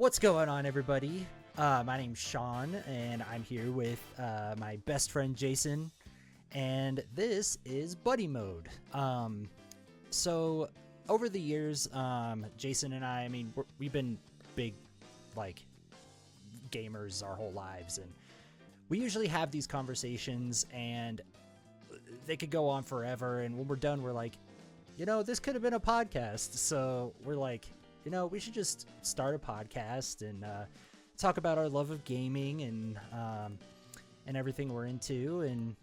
What's going on, everybody? My name's Sean, and I'm here with my best friend Jason, and this is Buddy Mode. So over the years, Jason and I mean, we've been big, like, gamers our whole lives, and we usually have these conversations, and they could go on forever, and when we're done, we're like, this could have been a podcast, so we're like, we should just start a podcast and talk about our love of gaming and everything we're into, and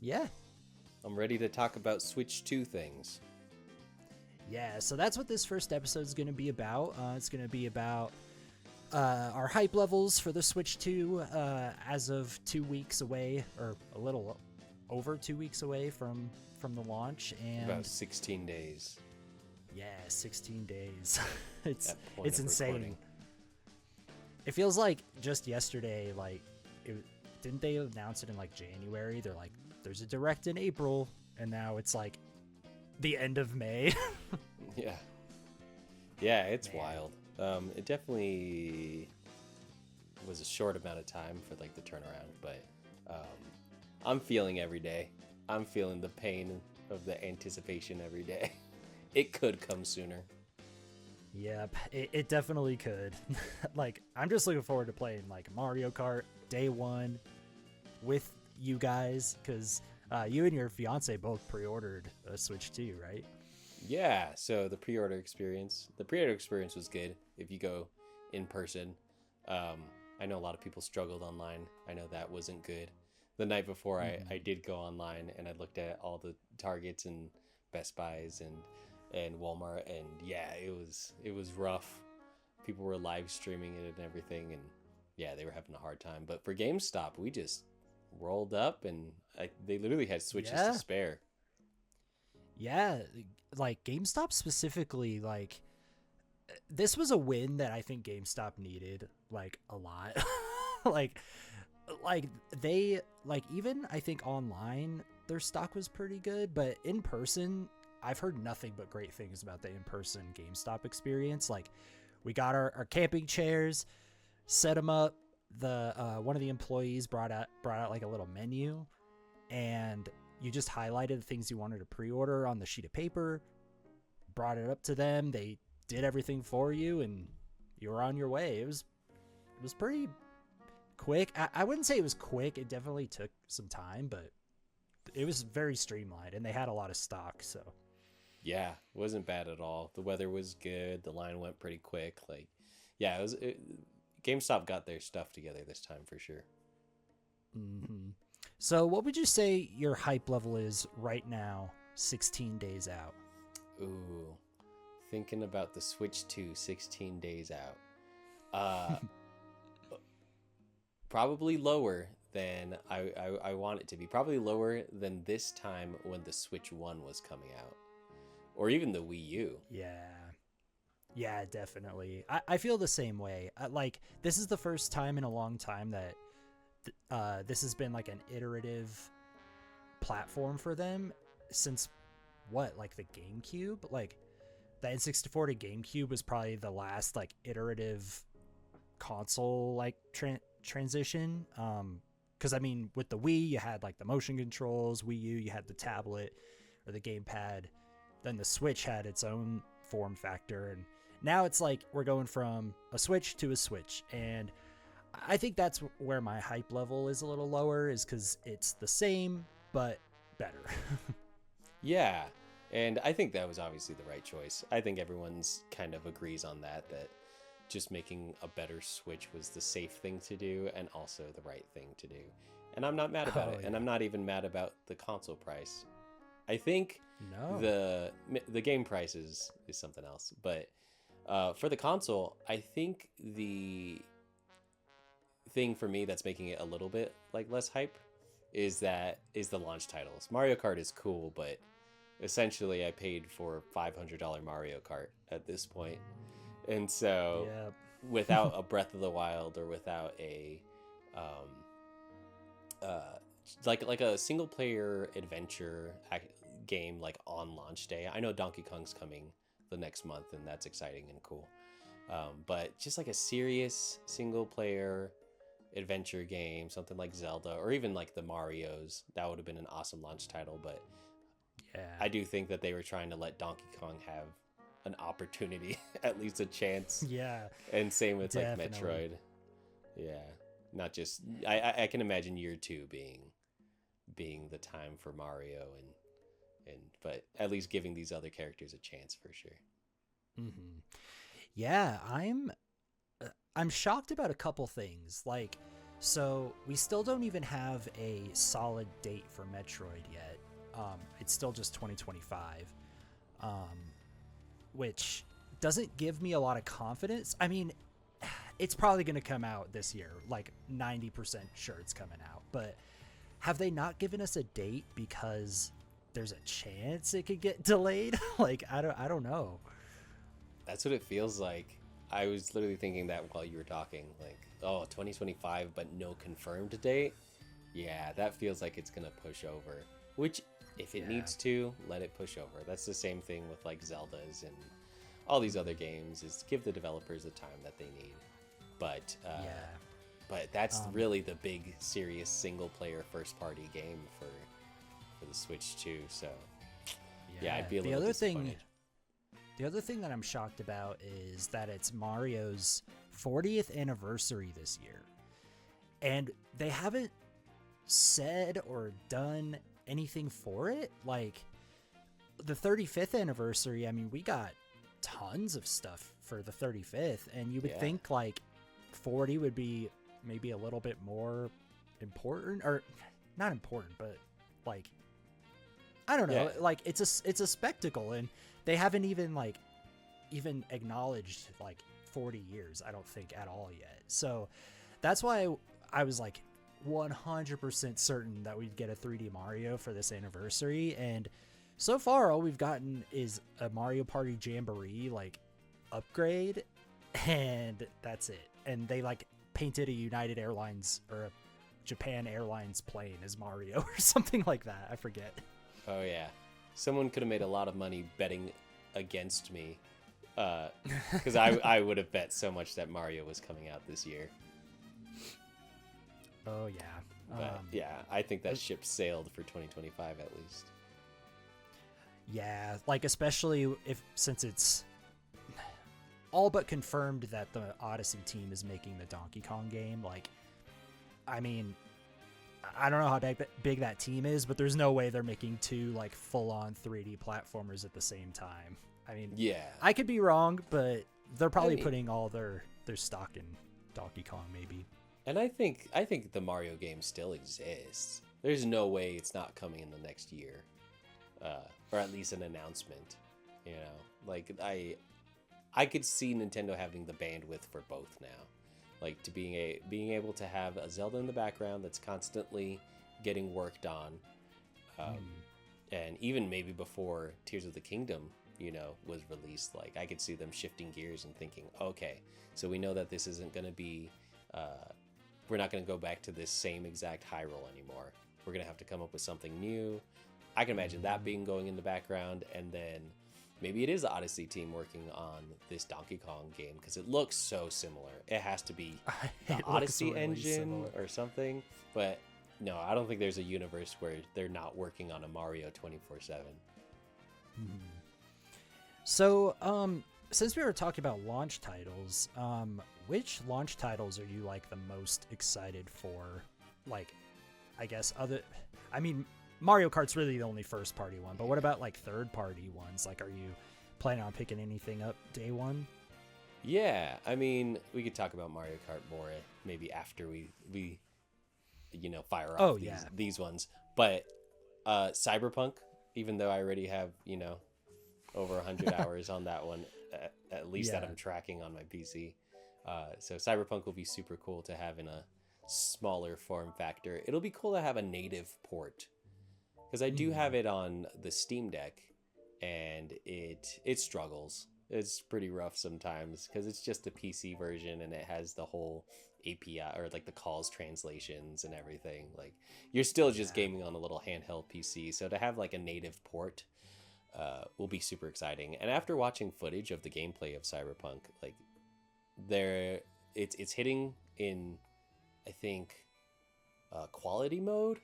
yeah. I'm ready to talk about Switch 2 things. Yeah, so that's what this first episode is going to be about. It's going to be about our hype levels for the Switch 2 as of 2 weeks away, or a little over 2 weeks away from the launch. And about 16 days. Yeah, 16 days. it's insane. Recording. It feels like just yesterday, didn't they announce it in like January? They're like, there's a direct in April, and now it's like the end of May. Yeah, it's Man. wild. It definitely was a short amount of time for like the turnaround, but I'm feeling every day. I'm feeling the pain of the anticipation every day. It could come sooner. Yep, it definitely could. Like, I'm just looking forward to playing like Mario Kart day one with you guys, because you and your fiance both pre-ordered a Switch 2, right? Yeah, so the pre-order experience was good if you go in person. I know a lot of people struggled online. I know that wasn't good. The night before, I did go online and I looked at all the Targets and Best Buys and Walmart, and yeah, it was rough. People were live streaming it and everything, and yeah, they were having a hard time. But for GameStop, we just rolled up, and they literally had Switches to spare. Yeah, like GameStop specifically, like this was a win that I think GameStop needed like a lot. like they, like, even I think online their stock was pretty good, but in person I've heard nothing but great things about the in-person GameStop experience. Like, we got our camping chairs, set them up. The one of the employees brought out like a little menu, and you just highlighted the things you wanted to pre-order on the sheet of paper, brought it up to them. They did everything for you, and you were on your way. It was pretty quick. I wouldn't say it was quick. It definitely took some time, but it was very streamlined, and they had a lot of stock, so. Yeah, it wasn't bad at all. The weather was good. The line went pretty quick. Like, yeah, GameStop got their stuff together this time for sure. Mm-hmm. So what would you say your hype level is right now, 16 days out? Ooh, thinking about the Switch 2 16 days out. Probably lower than I want it to be. Probably lower than this time when the Switch 1 was coming out. Or even the Wii U. Yeah, definitely. I feel the same way. Like, this is the first time in a long time that this has been like an iterative platform for them since like the GameCube. Like, the N64 to GameCube was probably the last like iterative console like transition. Because I mean, with the Wii, you had like the motion controls. Wii U, you had the tablet or the gamepad. Then the Switch had its own form factor, and now it's like we're going from a Switch to a Switch, and I think that's where my hype level is a little lower, is because it's the same but better. Yeah, and I think that was obviously the right choice. I think everyone's kind of agrees on that just making a better Switch was the safe thing to do and also the right thing to do. And I'm not mad about it, and I'm not even mad about the console price. I think the game prices is something else, but for the console, I think the thing for me that's making it a little bit like less hype is the launch titles. Mario Kart is cool, but essentially I paid for $500 Mario Kart at this point, and so without a Breath of the Wild or without a like a single player adventure game like on launch day. I know Donkey Kong's coming the next month, and that's exciting and cool. But just like a serious single player adventure game, something like Zelda or even like the Marios, that would have been an awesome launch title. But Yeah. I do think that they were trying to let Donkey Kong have an opportunity, at least a chance. Yeah. And same with like Definitely. Metroid. Yeah. Not just I can imagine year 2 being the time for Mario and but at least giving these other characters a chance for sure. Mm-hmm. Yeah, I'm shocked about a couple things. Like, so we still don't even have a solid date for Metroid yet. It's still just 2025, um, which doesn't give me a lot of confidence. I mean, it's probably going to come out this year, like 90% sure it's coming out. But have they not given us a date because there's a chance it could get delayed? Like, I don't know. That's what it feels like. I was literally thinking that while you were talking, like, oh, 2025, but no confirmed date. Yeah, that feels like it's gonna push over. Which, if it needs to, let it push over. That's the same thing with like Zeldas and all these other games. Is give the developers the time that they need. But but that's really the big, serious single-player first-party game for the Switch too. So yeah, I'd be a little disappointed. The other thing that I'm shocked about is that it's Mario's 40th anniversary this year. And they haven't said or done anything for it. Like, the 35th anniversary, I mean, we got tons of stuff for the 35th. And you would think, like, 40 would be maybe a little bit more important. Or, not important, but, like, I don't know. Like, it's a spectacle. And they haven't even acknowledged like 40 years, I don't think, at all yet. So that's why I was like 100% certain that we'd get a 3D Mario for this anniversary. And so far, all we've gotten is a Mario Party Jamboree like upgrade, and that's it. And they like painted a United Airlines or a Japan Airlines plane as Mario or something like that. I forget. Oh yeah. Someone could have made a lot of money betting against me, because I would have bet so much that Mario was coming out this year. Oh yeah. But yeah, I think that ship sailed for 2025 at least. Yeah, like especially since it's all but confirmed that the Odyssey team is making the Donkey Kong game. Like, I mean, I don't know how big that team is, but there's no way they're making two like full-on 3D platformers at the same time. I mean, yeah, I could be wrong, but they're probably putting all their stock in Donkey Kong, maybe. And I think the Mario game still exists. There's no way it's not coming in the next year, or at least an announcement. You know, like I could see Nintendo having the bandwidth for both now. Like to being able to have a Zelda in the background that's constantly getting worked on, and even maybe before Tears of the Kingdom, you know, was released, like I could see them shifting gears and thinking, okay, so we know that this isn't going to be, we're not going to go back to this same exact Hyrule anymore. We're going to have to come up with something new. I can imagine that being going in the background, and then maybe it is the Odyssey team working on this Donkey Kong game because it looks so similar. It has to be the Odyssey really engine or something. But no, I don't think there's a universe where they're not working on a Mario 24/7. So, since we were talking about launch titles, which launch titles are you like the most excited for? Like, I guess Mario Kart's really the only first party one, but what about like third party ones? Like, are you planning on picking anything up day one? Yeah, I mean, we could talk about Mario Kart more maybe after we fire off these ones. But Cyberpunk, even though I already have, over 100 hours on that one, at least that I'm tracking on my PC. So Cyberpunk will be super cool to have in a smaller form factor. It'll be cool to have a native port, because I do have it on the Steam Deck, and it struggles. It's pretty rough sometimes because it's just a PC version, and it has the whole API or like the calls translations and everything. Like, you're still just gaming on a little handheld PC. So to have like a native port will be super exciting. And after watching footage of the gameplay of Cyberpunk, like there it's hitting in, I think, quality mode.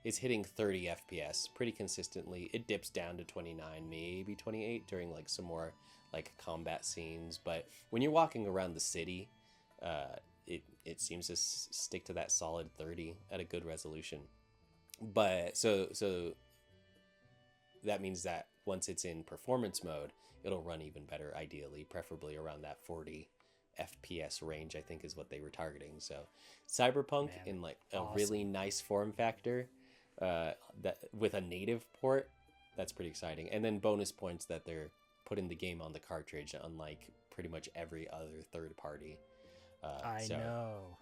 It's hitting 30 FPS pretty consistently. It dips down to 29, maybe 28 during like some more like combat scenes, but when you're walking around the city, it seems to stick to that solid 30 at a good resolution. But so that means that once it's in performance mode, it'll run even better, ideally, preferably around that 40 FPS range, I think is what they were targeting. So Cyberpunk, Man, in like a awesome. really nice form factor, that with a native port, that's pretty exciting. And then bonus points that they're putting the game on the cartridge, unlike pretty much every other third party. I know.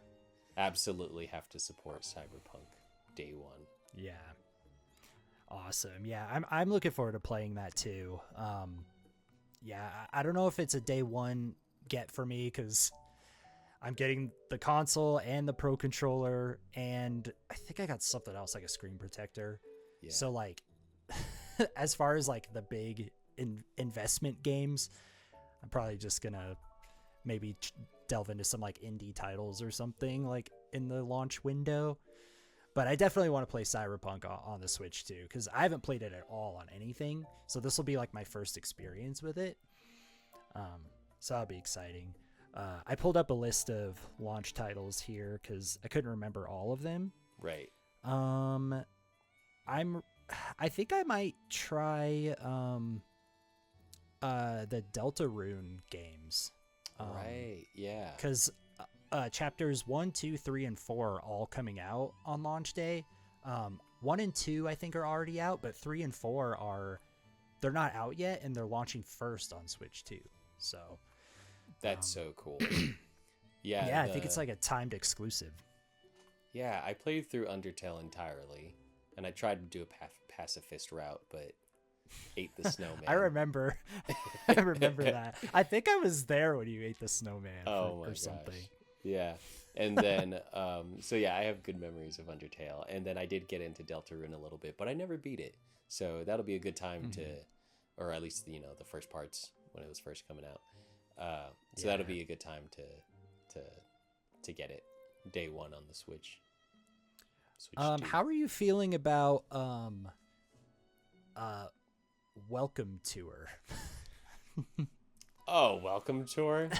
Absolutely have to support Cyberpunk day one. Yeah. Awesome. Yeah, I'm looking forward to playing that too. Yeah, I don't know if it's a day one get for me because I'm getting the console and the Pro controller, and I think I got something else like a screen protector. Yeah. So like, as far as like the big investment games, I'm probably just gonna maybe delve into some like indie titles or something like in the launch window. But I definitely want to play Cyberpunk on the Switch too, because I haven't played it at all on anything. So this will be like my first experience with it. So that'll be exciting. I pulled up a list of launch titles here because I couldn't remember all of them. Right. I think I might try the Deltarune games. Right. Yeah. Because chapters 1, 2, 3, and 4 are all coming out on launch day. 1 and 2 I think are already out, but 3 and 4 they're not out yet, and they're launching first on Switch too. So that's so cool. Yeah. Yeah, I think it's like a timed exclusive. Yeah, I played through Undertale entirely, and I tried to do a pacifist route, but ate the snowman. I remember that. I think I was there when you ate the snowman or something. Yeah. And then, so yeah, I have good memories of Undertale. And then I did get into Deltarune a little bit, but I never beat it. So that'll be a good time to, or at least, the first parts when it was first coming out. So that'll be a good time to get it day one on the Switch. How are you feeling about Welcome Tour? Oh, Welcome Tour?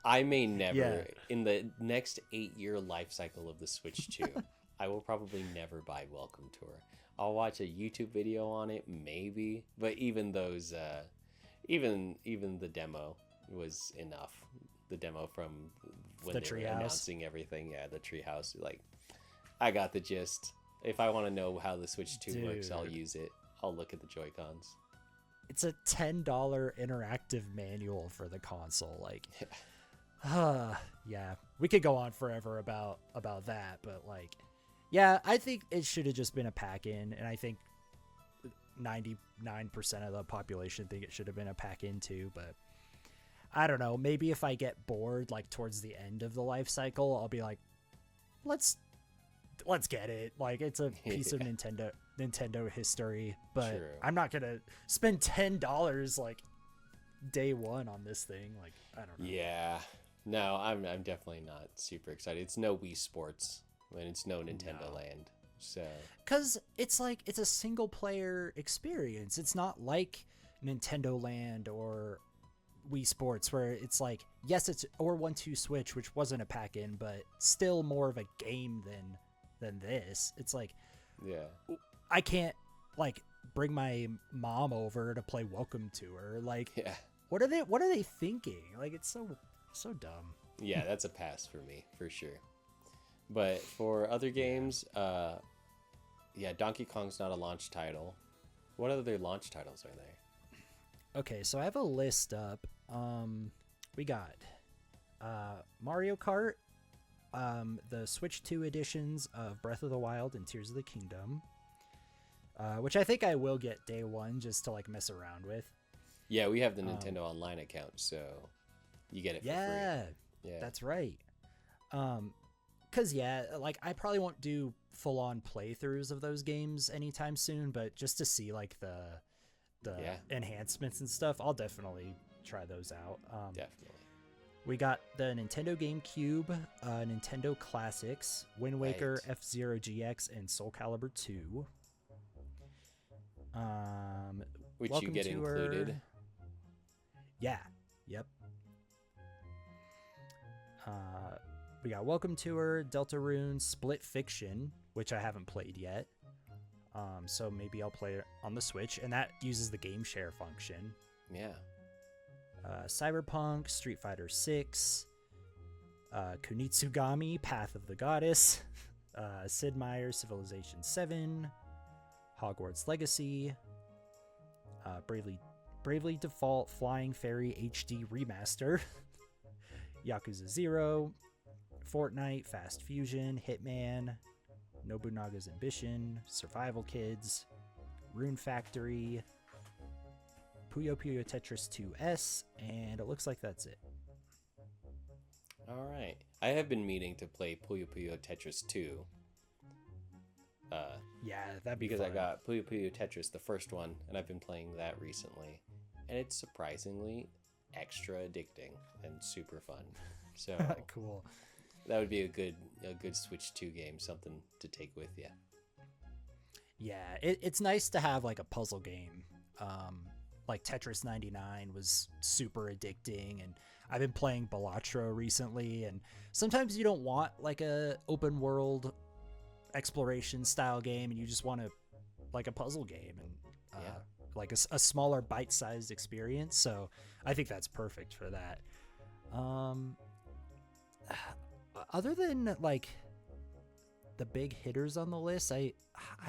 I may never, in the next 8-year life cycle of the Switch 2, I will probably never buy Welcome Tour. I'll watch a YouTube video on it, maybe, but even those, even the demo was enough. The demo from when they were announcing everything, the treehouse, like, I got the gist. If I want to know how the Switch 2 works, I'll use it. I'll look at the Joy-Cons. It's a $10 interactive manual for the console, like... Yeah, we could go on forever about that, but like, yeah, I think it should have just been a pack-in, and I think 99% of the population think it should have been a pack-in too, but I don't know, maybe if I get bored like towards the end of the life cycle, I'll be like, let's get it. Like, it's a piece of Nintendo history, but True. I'm not gonna spend $10 like day one on this thing. Like, I don't know. Yeah. No, I'm definitely not super excited. It's no Wii Sports and it's no Nintendo Land. So, because it's like it's a single player experience. It's not like Nintendo Land or Wii Sports where it's like, yes, it's or 1-2 Switch, which wasn't a pack in, but still more of a game than this. It's like, yeah, I can't like bring my mom over to play Welcome Tour. Like, yeah, what are they thinking? Like, it's so dumb. Yeah, that's a pass for me for sure. But for other games, Donkey Kong's not a launch title. What other launch titles are there? Okay, so I have a list up. We got Mario Kart, the Switch 2 editions of Breath of the Wild and Tears of the Kingdom, which I think I will get day one just to like mess around with. Yeah, we have the Nintendo Online account, so you get it for free. Yeah, that's right. Because like I probably won't do full-on playthroughs of those games anytime soon, but just to see like the enhancements and stuff, I'll definitely try those out. Definitely. We got the Nintendo GameCube, Nintendo Classics, Wind Waker, Right. F-Zero GX, and Soul Calibur 2. Which you Welcome get included. Tour. Yeah. Yep. We got Welcome Tour, Deltarune, Split Fiction, which I haven't played yet. So maybe I'll play it on the Switch, and that uses the game share function. Yeah. Cyberpunk, Street Fighter 6, Kunitsugami, Path of the Goddess, Sid Meier's Civilization 7, Hogwarts Legacy, Bravely Default Flying Fairy HD Remaster, Yakuza 0, Fortnite, Fast Fusion, Hitman, Nobunaga's Ambition, Survival Kids, Rune Factory, Puyo Puyo Tetris 2S, and it looks like that's it. All right. I have been meaning to play Puyo Puyo Tetris 2. Yeah, that'd be because fun. I got Puyo Puyo Tetris, the first one, and I've been playing that recently. And it's surprisingly extra addicting and super fun. So Cool. that would be a good Switch 2 game, something to take with you. Yeah, it's nice to have like a puzzle game. Like Tetris 99 was super addicting, and I've been playing Balatro recently, and sometimes you don't want like a open world exploration style game, and you just want like a puzzle game, and like a smaller bite-sized experience. So I think that's perfect for that. Other than like the big hitters on the list, I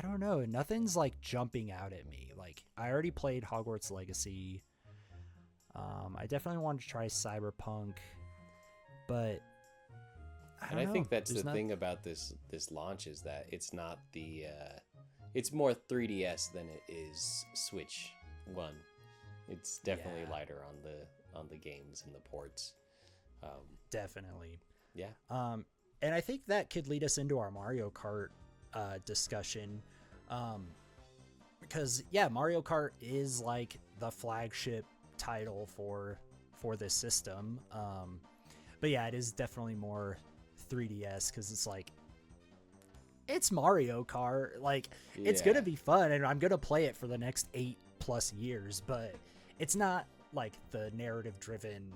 don't know, nothing's like jumping out at me. Like I already played Hogwarts Legacy. I definitely wanted to try Cyberpunk, but I think that's the thing about this launch is that it's not it's more 3DS than it is Switch 1. It's definitely lighter on the games and the ports. Definitely. Yeah. And I think that could lead us into our Mario Kart discussion, because Mario Kart is like the flagship title for this system. But yeah, it is definitely more 3DS because it's like it's Mario Kart. Like it's gonna be fun, and I'm gonna play it for the next 8+ years. But it's not like the narrative-driven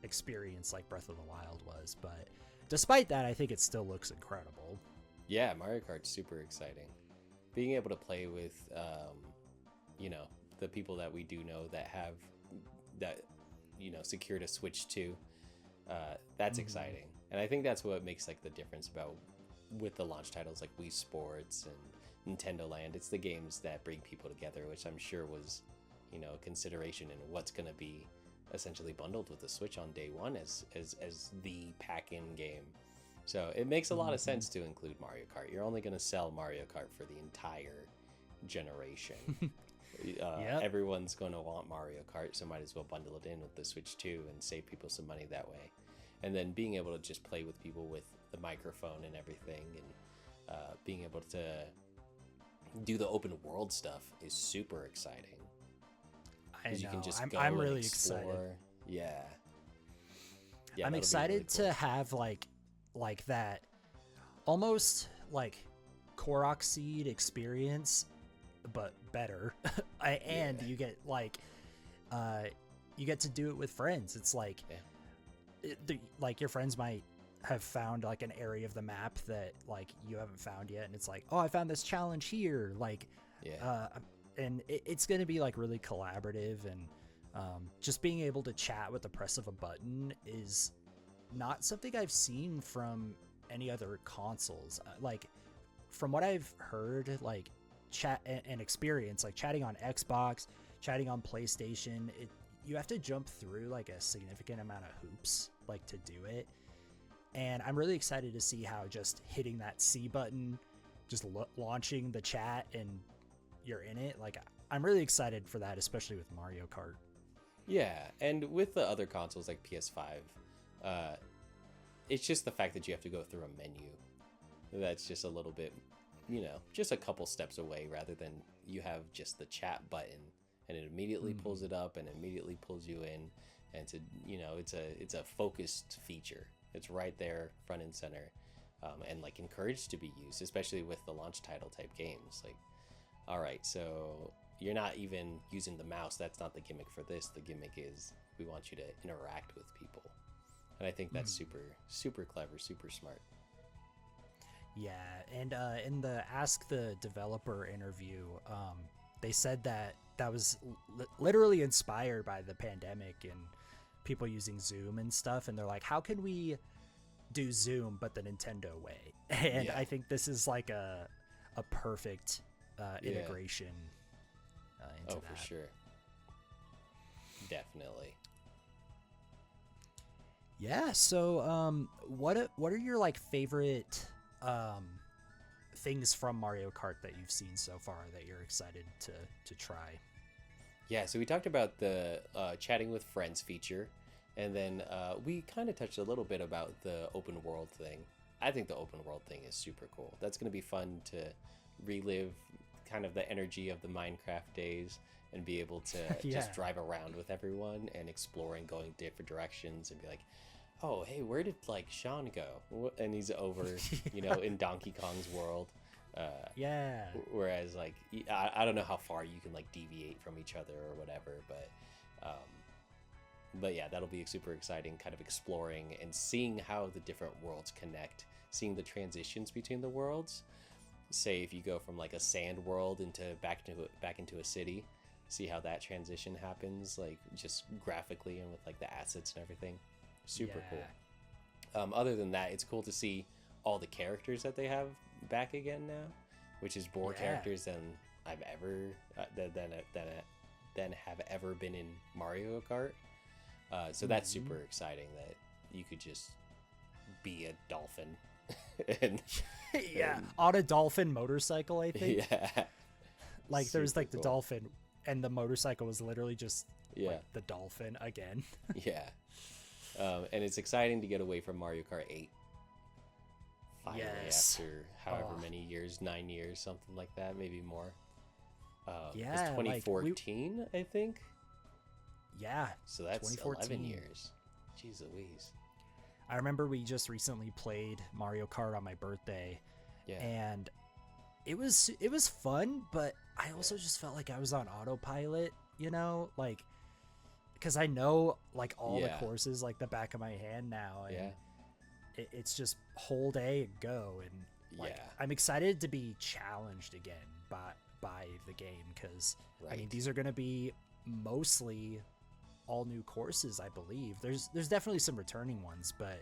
experience like Breath of the Wild was. But despite that, I think it still looks incredible. Yeah, Mario Kart's super exciting. Being able to play with, the people that we do know that have that, secured a Switch 2, that's exciting. And I think that's what makes like the difference with the launch titles like Wii Sports and Nintendo Land. It's the games that bring people together, which I'm sure was, a consideration in what's going to be essentially bundled with the Switch on day one as the pack-in game. So it makes a lot of sense to include Mario Kart. You're only going to sell Mario Kart for the entire generation. Everyone's going to want Mario Kart, so might as well bundle it in with the Switch 2 and save people some money that way. And then being able to just play with people with the microphone and everything, and being able to do the open world stuff is super exciting. I know. You can just go I'm really explore. excited. Yeah, I'm excited to have like that almost like Korok Seed experience, but better. And you get like you get to do it with friends. It's like like your friends might have found like an area of the map that like you haven't found yet, and it's like, oh, I found this challenge here, like and it's going to be like really collaborative, and just being able to chat with the press of a button is not something I've seen from any other consoles. Like from what I've heard, like chat and experience, like chatting on Xbox, chatting on PlayStation, you have to jump through like a significant amount of hoops like to do it. And I'm really excited to see how just hitting that C button, just launching the chat, and you're in it. Like I'm really excited for that, especially with Mario Kart. Yeah, and with the other consoles like PS5, it's just the fact that you have to go through a menu. That's just a little bit, just a couple steps away, rather than you have just the chat button and it immediately pulls it up and immediately pulls you in. and to it's a focused feature. It's right there, front and center, and like encouraged to be used, especially with the launch title type games. Like, all right, so you're not even using the mouse. That's not the gimmick for this. The gimmick is we want you to interact with people, and I think that's super clever, super smart. Yeah, and in the Ask the Developer interview, they said that was literally inspired by the pandemic and people using Zoom and stuff, and they're like, how can we do Zoom but the Nintendo way? And I think this is like a perfect integration into that. For sure. Definitely. Yeah, so what are your like favorite things from Mario Kart that you've seen so far that you're excited to try? Yeah, so we talked about the chatting with friends feature, and then we kind of touched a little bit about the open world thing. I think the open world thing is super cool. That's going to be fun to relive kind of the energy of the Minecraft days and be able to just drive around with everyone and explore and going different directions and be like, oh, hey, where did like Sean go? And he's over, in Donkey Kong's world. Whereas like, I don't know how far you can like deviate from each other or whatever, but yeah, that'll be super exciting, kind of exploring and seeing how the different worlds connect, seeing the transitions between the worlds. Say if you go from like a sand world back into a city, see how that transition happens, like just graphically and with like the assets and everything. Super cool. Other than that, it's cool to see all the characters that they have back again now, which is more characters than I've ever than have ever been in Mario Kart. So that's super exciting that you could just be a dolphin. and on a dolphin motorcycle, I think. Like super there's like the cool. dolphin, and the motorcycle was literally just like the dolphin again. And it's exciting to get away from Mario Kart 8 finally after however many years, 9 years, something like that, maybe more. It's 2014, I think. So that's 11 years. Jeez Louise. I remember we just recently played Mario Kart on my birthday, and it was fun, but I also just felt like I was on autopilot, like, because I know like all the courses like the back of my hand now, and it's just hold A and go, and like I'm excited to be challenged again by the game, because I mean these are going to be mostly all new courses, I believe. There's definitely some returning ones, but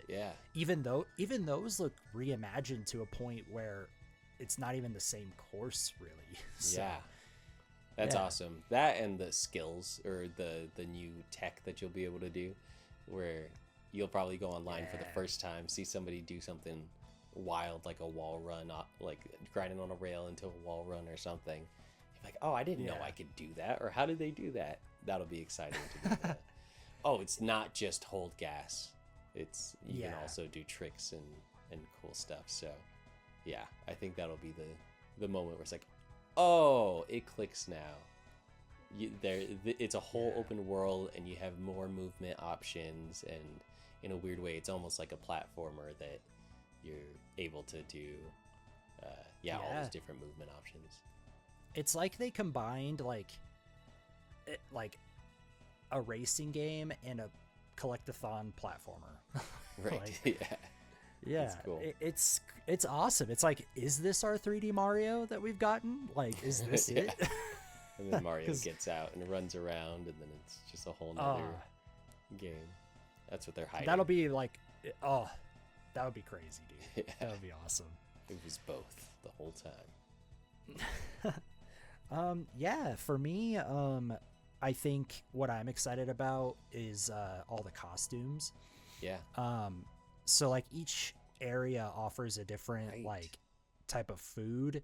even those look reimagined to a point where it's not even the same course really. So, that's awesome. That and the skills or the new tech that you'll be able to do, where you'll probably go online for the first time, see somebody do something wild like a wall run, like grinding on a rail into a wall run or something. You're like, oh, I didn't know I could do that, or how did they do that? That'll be exciting to do that. Oh, it's not just hold gas. It's you can also do tricks and cool stuff. So I think that'll be the moment where it's like, oh, it clicks now. It's a whole open world, and you have more movement options, and in a weird way, it's almost like a platformer that you're able to do all those different movement options. It's like they combined like a racing game and a collectathon platformer. Right. That's cool. It's awesome. It's like, is this our 3D Mario that we've gotten? Like, is this it? And then Mario gets out and runs around, and then it's just a whole nother game. That's what they're hiding. That'll be like, that would be crazy, dude. That would be awesome. It was both the whole time. For me, I think what I'm excited about is all the costumes. So like each area offers a different like type of food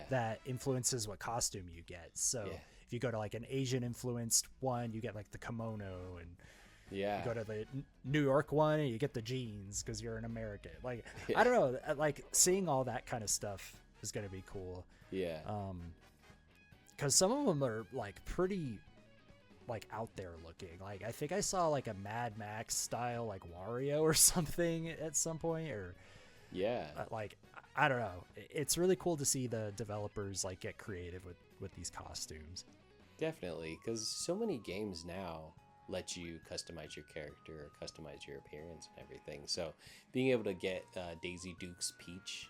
that influences what costume you get. So if you go to like an Asian influenced one, you get like the kimono, and you go to the New York one and you get the jeans because you're an American. Like I don't know, like seeing all that kind of stuff is gonna be cool. Because some of them are like pretty like out there looking. Like I think I saw like a Mad Max style like Wario or something at some point, or Yeah, like I don't know. It's really cool to see the developers like get creative with these costumes. definitely. Because so many games now let you customize your character or customize your appearance and everything. So being able to get Daisy Duke's Peach,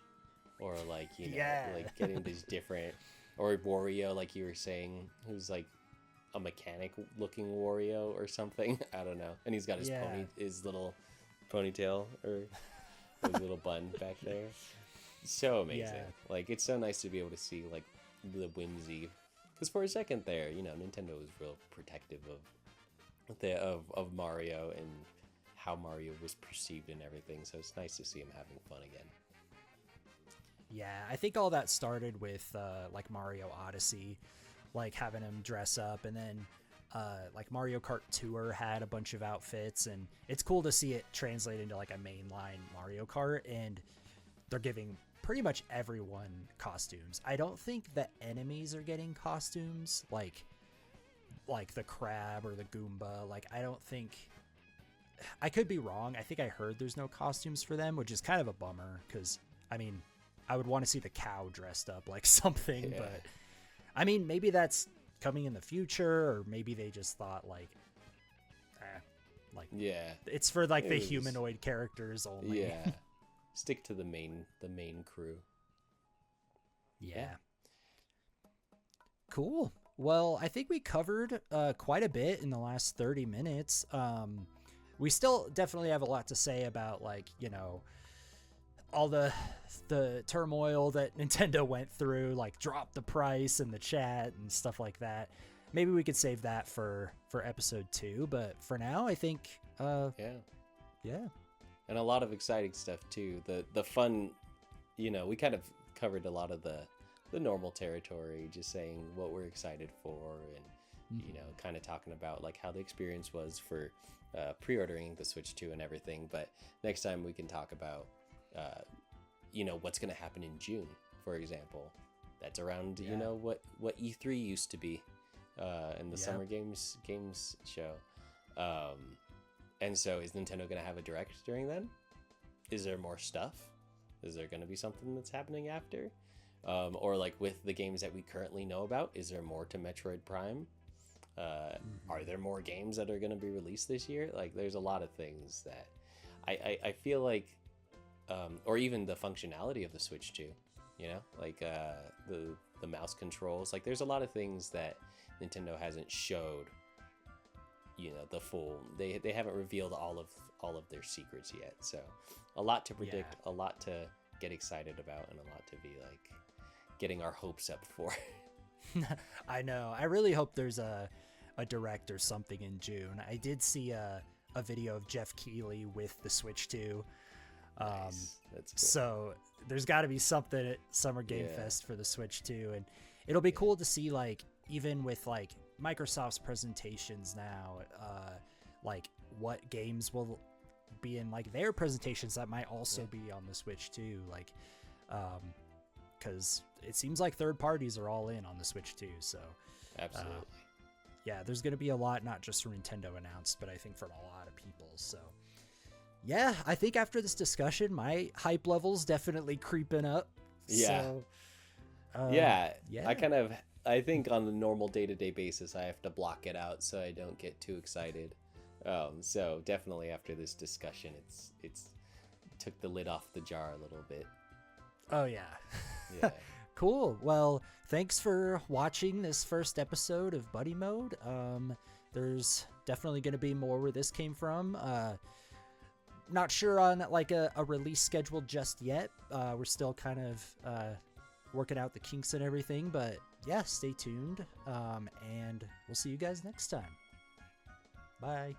or like Yeah. like getting these different, or Wario, like you were saying, who's like a mechanic looking Wario or something. I don't know. And he's got his Yeah. his little ponytail or his little bun back there. So amazing. Yeah. Like it's so nice to be able to see like the whimsy, because for a second there, Nintendo was real protective of Mario and how Mario was perceived and everything. So it's nice to see him having fun again. Yeah, I think all that started with like Mario Odyssey, like having him dress up, and then like Mario Kart Tour had a bunch of outfits, and it's cool to see it translate into like a mainline Mario Kart, and they're giving pretty much everyone costumes. I don't think the enemies are getting costumes, like the crab or the Goomba. Like I don't think, I could be wrong. I think I heard there's no costumes for them, which is kind of a bummer, because I mean, I would want to see the cow dressed up like something, Yeah. but I mean, maybe that's coming in the future, or maybe they just thought like, like Yeah. it's for like It the was- humanoid characters only. Yeah. Stick to the main crew. Yeah. Cool. Well, I think we covered quite a bit in the last 30 minutes. We still definitely have a lot to say about, like, all the turmoil that Nintendo went through, like drop the price in the chat and stuff like that. Maybe we could save that for episode 2, but for now, I think yeah. And a lot of exciting stuff too. The fun, we kind of covered a lot of the normal territory, just saying what we're excited for, and kind of talking about like how the experience was for pre-ordering the Switch 2 and everything. But next time we can talk about what's going to happen in June, for example. That's around what E3 used to be, in the Summer Games show. And so is Nintendo going to have a direct during then? Is there more stuff? Is there going to be something that's happening after? Or like with the games that we currently know about, is there more to Metroid Prime? Are there more games that are going to be released this year? Like there's a lot of things that I feel like, or even the functionality of the Switch 2, like the mouse controls. Like there's a lot of things that Nintendo hasn't showed, the full, they haven't revealed all of their secrets yet. So a lot to predict, a lot to get excited about, and a lot to be like getting our hopes up for. I know. I really hope there's a direct or something in June. I did see a video of Jeff Keighley with the Switch 2. Nice. That's cool. So there's got to be something at Summer Game Fest for the Switch 2, and it'll be cool to see, like, even with like Microsoft's presentations now, like what games will be in like their presentations that might also be on the Switch 2, like because it seems like third parties are all in on the Switch 2. So Absolutely. yeah, there's going to be a lot, not just from Nintendo announced, but I think from a lot of people. So yeah, I think after this discussion, my hype level's definitely creeping up. Yeah. So, yeah. I think on a normal day-to-day basis, I have to block it out so I don't get too excited. So definitely after this discussion, it's took the lid off the jar a little bit. Oh yeah. Yeah. Cool. Well, thanks for watching this first episode of Buddy Mode. There's definitely going to be more where this came from. Not sure on like a release schedule just yet. We're still kind of working out the kinks and everything, but yeah, stay tuned. And we'll see you guys next time. Bye.